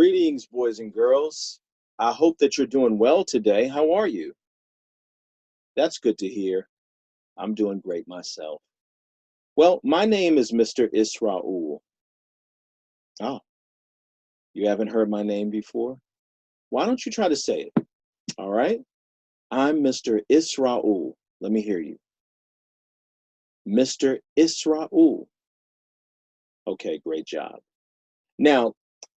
Greetings, boys and girls. I hope that you're doing well today. How are you? That's good to hear. I'm doing great myself. Well, my name is Mr. Israel. Oh, you haven't heard my name before? Why don't you try to say it? All right. I'm Mr. Israel. Let me hear you. Mr. Israel. Okay, great job. Now,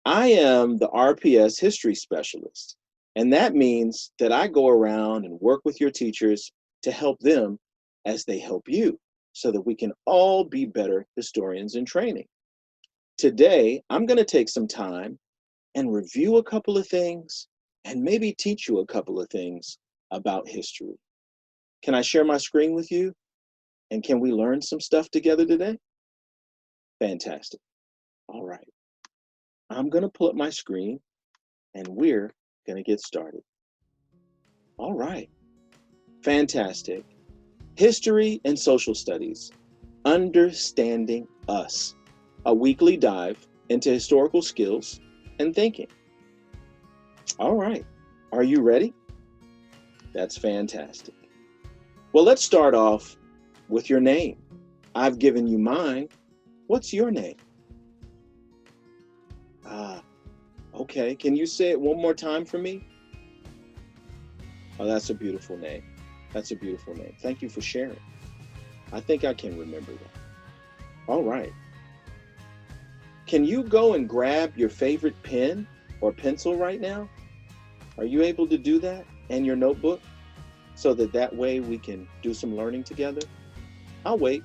I am the RPS history specialist, and that means that I go around and work with your teachers to help them as they help you so that we can all be better historians in training. Today, I'm going to take some time and review a couple of things and maybe teach you a couple of things about history. Can I share my screen with you? And can we learn some stuff together today? Fantastic. All right. I'm going to pull up my screen and we're going to get started. All right. Fantastic. History and Social Studies, Understanding Us, a weekly dive into historical skills and thinking. All right. Are you ready? That's fantastic. Well, let's start off with your name. I've given you mine. What's your name? Okay. Can you say it one more time for me? Oh, that's a beautiful name. That's a beautiful name. Thank you for sharing. I think I can remember that. All right. Can you go and grab your favorite pen or pencil right now? Are you able to do that and your notebook so that way we can do some learning together? I'll wait.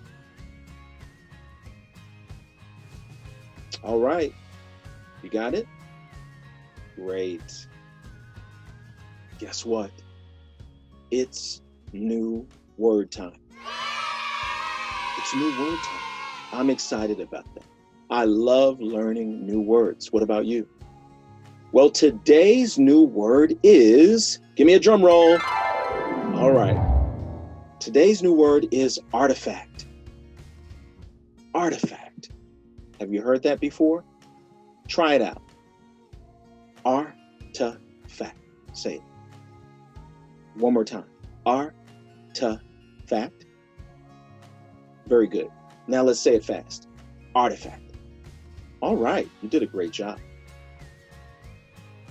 All right. You got it? Great. Guess what? It's new word time. It's new word time. I'm excited about that. I love learning new words. What about you? Well, today's new word is, give me a drum roll. All right. Today's new word is artifact. Artifact. Have you heard that before? Try it out. Artifact. Say it. One more time. Artifact. Very good. Now let's say it fast. Artifact. All right. You did a great job.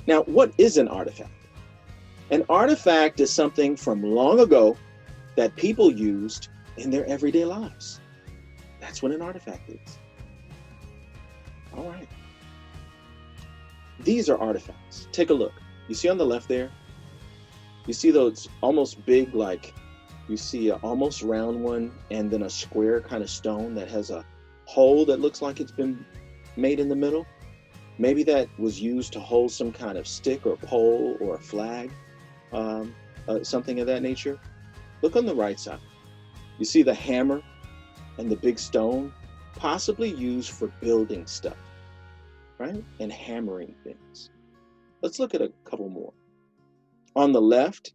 Now, what is an artifact? An artifact is something from long ago that people used in their everyday lives. That's what an artifact is. All right. These are artifacts. Take a look. You see on the left there? You see those almost big, like you see an almost round one and then a square kind of stone that has a hole that looks like it's been made in the middle. Maybe that was used to hold some kind of stick or pole or a flag, something of that nature. Look on the right side. You see the hammer and the big stone, possibly used for building stuff, right? And hammering things. Let's look at a couple more. On the left,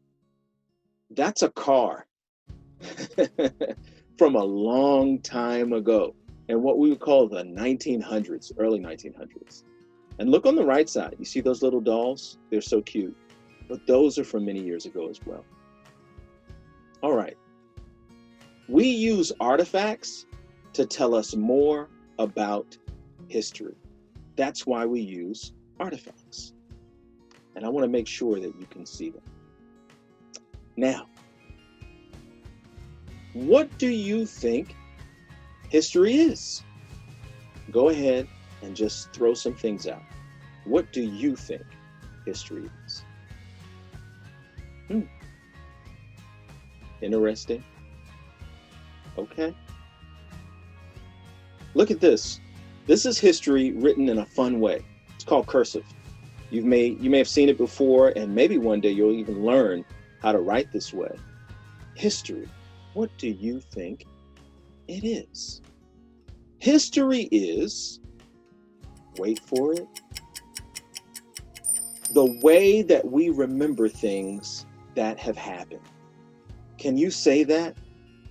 that's a car from a long time ago, and what we would call the 1900s, early 1900s. And look on the right side. You see those little dolls? They're so cute. But those are from many years ago as well. All right. We use artifacts to tell us more about history. That's why we use artifacts. And I want to make sure that you can see them. Now, what do you think history is? Go ahead and just throw some things out. What do you think history is? Interesting. Okay. Look at this. This is history written in a fun way. It's called cursive. You may have seen it before, and maybe one day you'll even learn how to write this way. History. What do you think it is? History is, wait for it, the way that we remember things that have happened. Can you say that?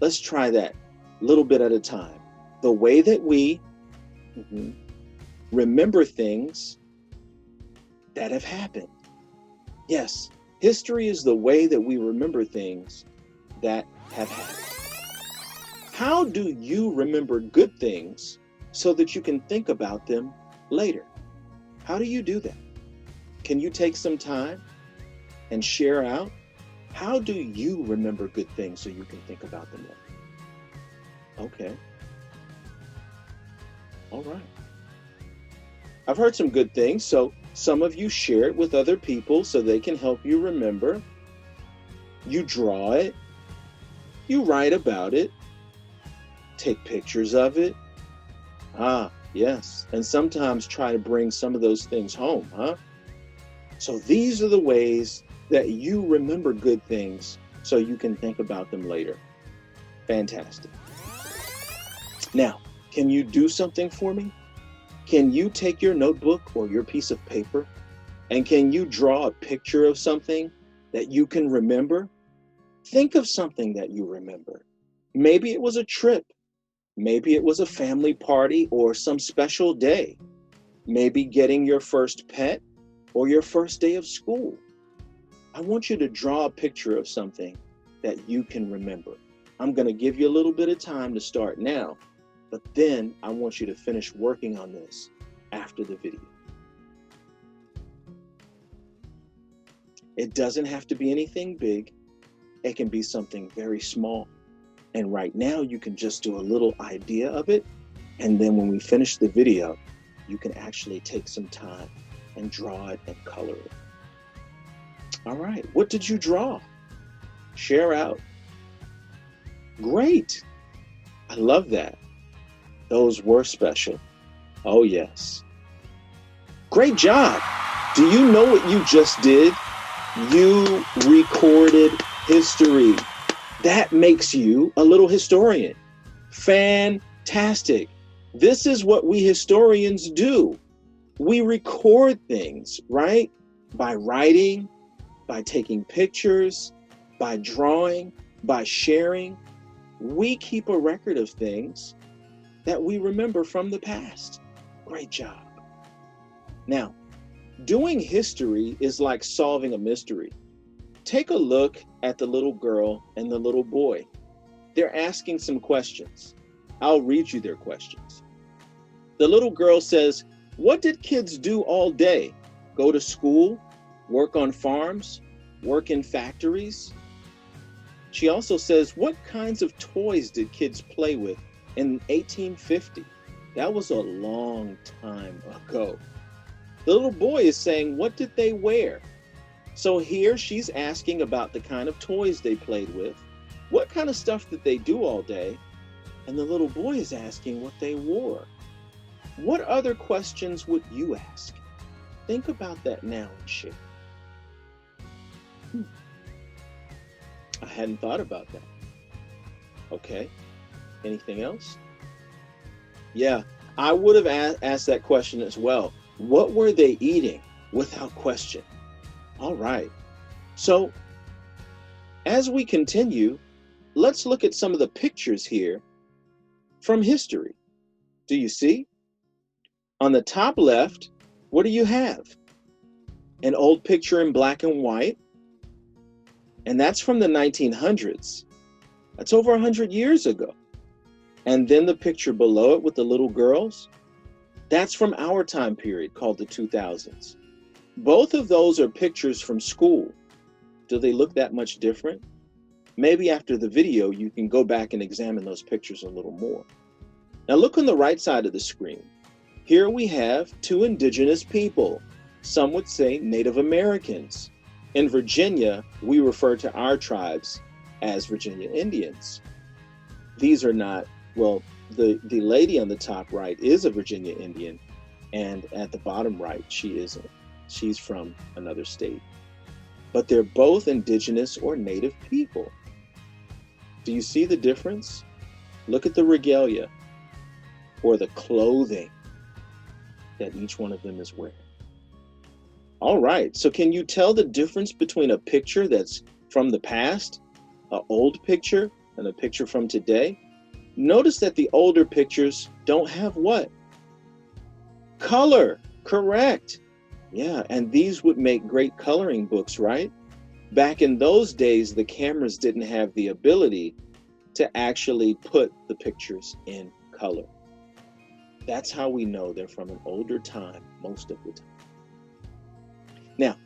Let's try that a little bit at a time. The way that we remember things that have happened. Yes, history is the way that we remember things that have happened. How do you remember good things so that you can think about them later? How do you do that? Can you take some time and share out? How do you remember good things so you can think about them later? Okay. All right. I've heard some good things, so some of you share it with other people so they can help you remember. You draw it. You write about it. Take pictures of it. Ah, yes. And sometimes try to bring some of those things home, huh? So these are the ways that you remember good things so you can think about them later. Fantastic. Now, can you do something for me? Can you take your notebook or your piece of paper and can you draw a picture of something that you can remember? Think of something that you remember. Maybe it was a trip. Maybe it was a family party or some special day. Maybe getting your first pet or your first day of school. I want you to draw a picture of something that you can remember. I'm going to give you a little bit of time to start now, but then I want you to finish working on this after the video. It doesn't have to be anything big. It can be something very small. And right now you can just do a little idea of it. And then when we finish the video, you can actually take some time and draw it and color it. All right, what did you draw? Share out. Great. I love that. Those were special. Oh, yes. Great job. Do you know what you just did? You recorded history. That makes you a little historian. Fantastic. This is what we historians do. We record things, right? By writing, by taking pictures, by drawing, by sharing. We keep a record of things that we remember from the past. Great job. Now, doing history is like solving a mystery. Take a look at the little girl and the little boy. They're asking some questions. I'll read you their questions. The little girl says, "What did kids do all day? Go to school, work on farms, work in factories?" She also says, "What kinds of toys did kids play with in 1850? That was a long time ago." The little boy is saying, "What did they wear?" So here she's asking about the kind of toys they played with, what kind of stuff did they do all day, and the little boy is asking what they wore. What other questions would you ask? Think about that now and share. I hadn't thought about that. Okay, anything else? Yeah, I would have asked that question as well. What were they eating? Without question. All right, so as we continue, let's look at some of the pictures here from history. Do you see? On the top left, what do you have? An old picture in black and white, and that's from the 1900s. That's over 100 years ago. And then the picture below it with the little girls, that's from our time period called the 2000s. Both of those are pictures from school. Do they look that much different? Maybe after the video, you can go back and examine those pictures a little more. Now look on the right side of the screen. Here we have two indigenous people. Some would say Native Americans. In Virginia, we refer to our tribes as Virginia Indians. These are not, well, the lady on the top right is a Virginia Indian, and at the bottom right, she isn't. She's from another state. But they're both indigenous or native people. Do you see the difference? Look at the regalia, or the clothing that each one of them is wearing. All right, so can you tell the difference between a picture that's from the past, an old picture, and a picture from today? Notice that the older pictures don't have what? Color, correct. Yeah, and these would make great coloring books, right? Back in those days, the cameras didn't have the ability to actually put the pictures in color. That's how we know they're from an older time, most of the time. Now,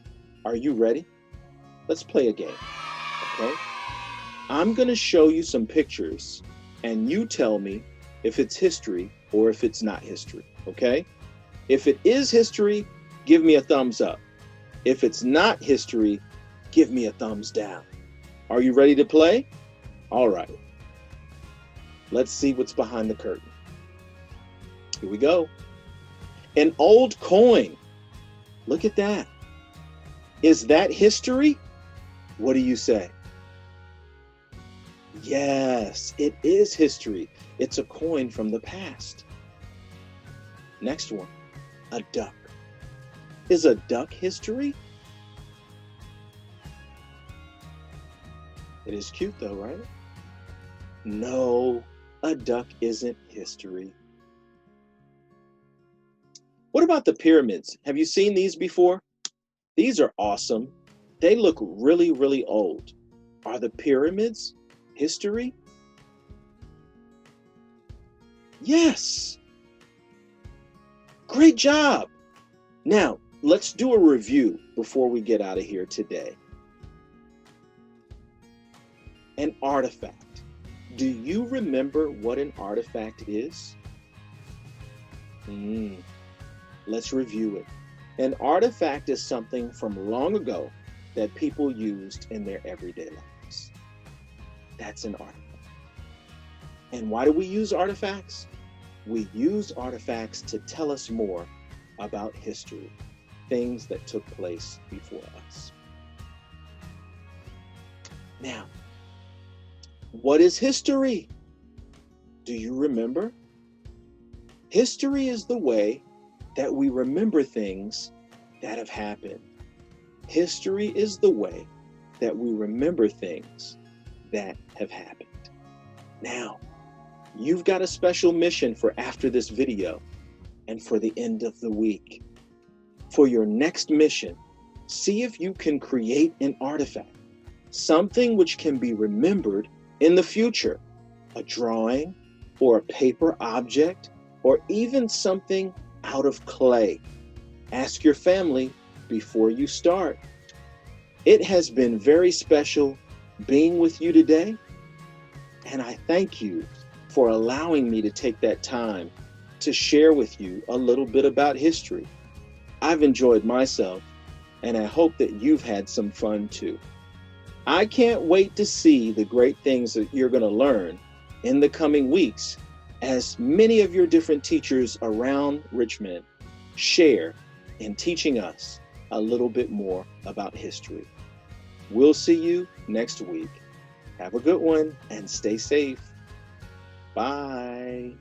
are you ready? Let's play a game, okay? I'm going to show you some pictures, and you tell me if it's history or if it's not history, okay? If it is history, give me a thumbs up. If it's not history, give me a thumbs down. Are you ready to play? All right. Let's see what's behind the curtain. Here we go. An old coin. Look at that. Is that history? What do you say? Yes, it is history. It's a coin from the past. Next one, a duck. Is a duck history? It is cute though, right? No, a duck isn't history. What about the pyramids? Have you seen these before? These are awesome. They look really, really old. Are the pyramids history? Yes. Great job. Now, let's do a review before we get out of here today. An artifact. Do you remember what an artifact is? Let's review it. An artifact is something from long ago that people used in their everyday lives. That's an artifact. And why do we use artifacts? We use artifacts to tell us more about history, things that took place before us. Now, what is history? Do you remember? History is the way that we remember things that have happened. History is the way that we remember things that have happened. Now, you've got a special mission for after this video and for the end of the week. For your next mission, see if you can create an artifact, something which can be remembered in the future, a drawing or a paper object, or even something out of clay. Ask your family before you start. It has been very special being with you today, and I thank you for allowing me to take that time to share with you a little bit about history. I've enjoyed myself, and I hope that you've had some fun too. I can't wait to see the great things that you're going to learn in the coming weeks as many of your different teachers around Richmond share in teaching us a little bit more about history. We'll see you next week. Have a good one and stay safe. Bye.